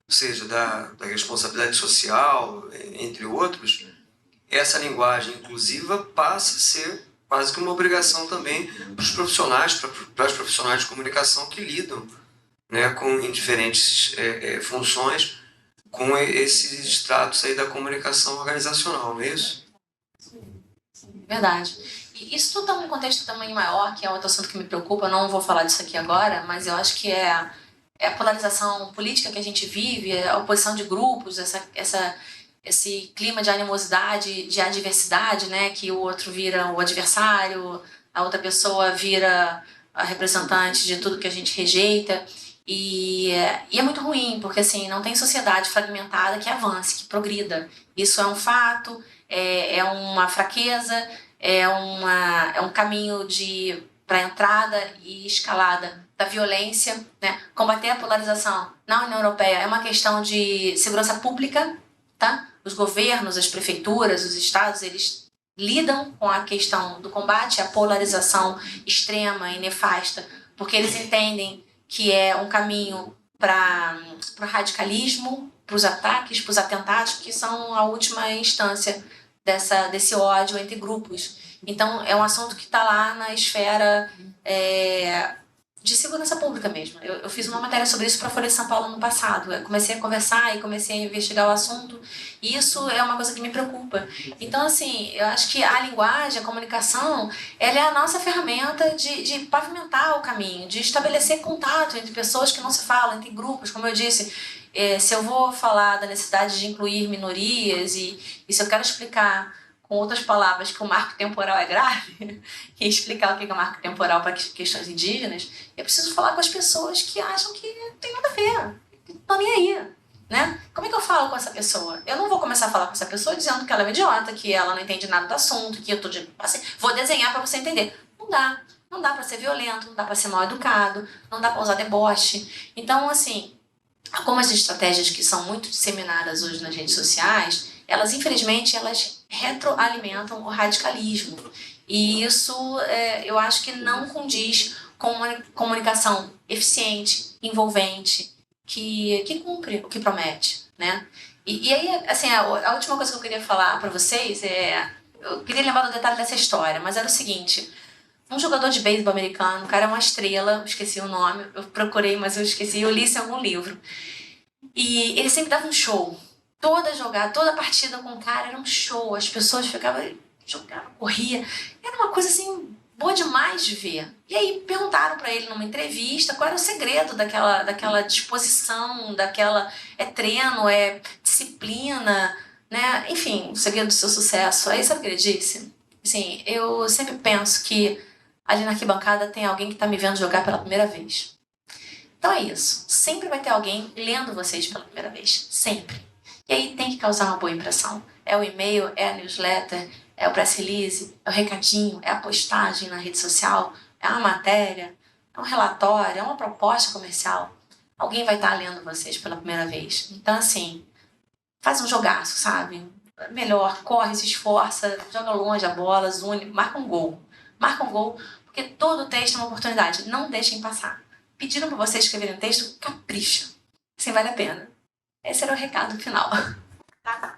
ou seja, da responsabilidade social, entre outros, essa linguagem inclusiva passa a ser quase que uma obrigação também para os profissionais, para as profissionais de comunicação que lidam, né, em diferentes funções com esses estratos aí da comunicação organizacional, não é isso? Verdade. E isso tudo está num contexto também maior, que é outro assunto que me preocupa, eu não vou falar disso aqui agora, mas eu acho que é a polarização política que a gente vive, a oposição de grupos, esse clima de animosidade, de adversidade, né, que o outro vira o adversário, a outra pessoa vira a representante de tudo que a gente rejeita. E é muito ruim, porque assim, não tem sociedade fragmentada que avance, que progrida. Isso é um fato, é uma fraqueza, é um caminho de para a entrada e escalada da violência, né? Combater a polarização na União Europeia é uma questão de segurança pública, tá? Os governos, as prefeituras, os estados, eles lidam com a questão do combate à polarização extrema e nefasta, porque eles entendem que é um caminho para o radicalismo, para os ataques, para os atentados, que são a última instância desse ódio entre grupos. Então, é um assunto que está lá na esfera de segurança pública mesmo. Eu fiz uma matéria sobre isso para a Folha de São Paulo no passado. Eu comecei a conversar e comecei a investigar o assunto. E isso é uma coisa que me preocupa. Então, assim, eu acho que a linguagem, a comunicação, ela é a nossa ferramenta de pavimentar o caminho, de estabelecer contato entre pessoas que não se falam, entre grupos, como eu disse. Se eu vou falar da necessidade de incluir minorias e se eu quero explicar com outras palavras que o marco temporal é grave, e explicar o que é o marco temporal para questões indígenas, eu preciso falar com as pessoas que acham que não tem nada a ver, que não estão nem aí, né? Como é que eu falo com essa pessoa? Eu não vou começar a falar com essa pessoa dizendo que ela é uma idiota, que ela não entende nada do assunto, que eu tô assim, vou desenhar para você entender. Não dá. Não dá para ser violento, não dá para ser mal educado, não dá para usar deboche. Então, assim, algumas estratégias que são muito disseminadas hoje nas redes sociais, elas, infelizmente, elas retroalimentam o radicalismo. E isso, eu acho que não condiz com uma comunicação eficiente, envolvente, que cumpre o que promete, né? E aí, assim, a última coisa que eu queria falar para vocês eu queria lembrar do detalhe dessa história, mas era o seguinte: um jogador de beisebol americano, o cara é uma estrela, esqueci o nome, eu procurei, mas eu esqueci, eu li isso em algum livro. E ele sempre dava um show. Toda jogada, toda partida com o cara era um show. As pessoas jogavam, corria. Era uma coisa assim, boa demais de ver. E aí perguntaram pra ele numa entrevista qual era o segredo daquela disposição, treino, disciplina, né? Enfim, o segredo do seu sucesso. Aí sabe o que ele disse? Assim, eu sempre penso que ali na arquibancada tem alguém que tá me vendo jogar pela primeira vez. Então é isso. Sempre vai ter alguém lendo vocês pela primeira vez. Sempre. E aí tem que causar uma boa impressão. É o e-mail, é a newsletter, é o press release, é o recadinho, é a postagem na rede social, é uma matéria, é um relatório, é uma proposta comercial. Alguém vai estar lendo vocês pela primeira vez. Então, assim, faz um jogaço, sabe? Melhor, corre, se esforça, joga longe a bola, zune, marca um gol. Marca um gol, porque todo texto é uma oportunidade. Não deixem passar. Pediram para vocês escreverem um texto, capricha. Assim vale a pena. Esse era o recado final. Tá?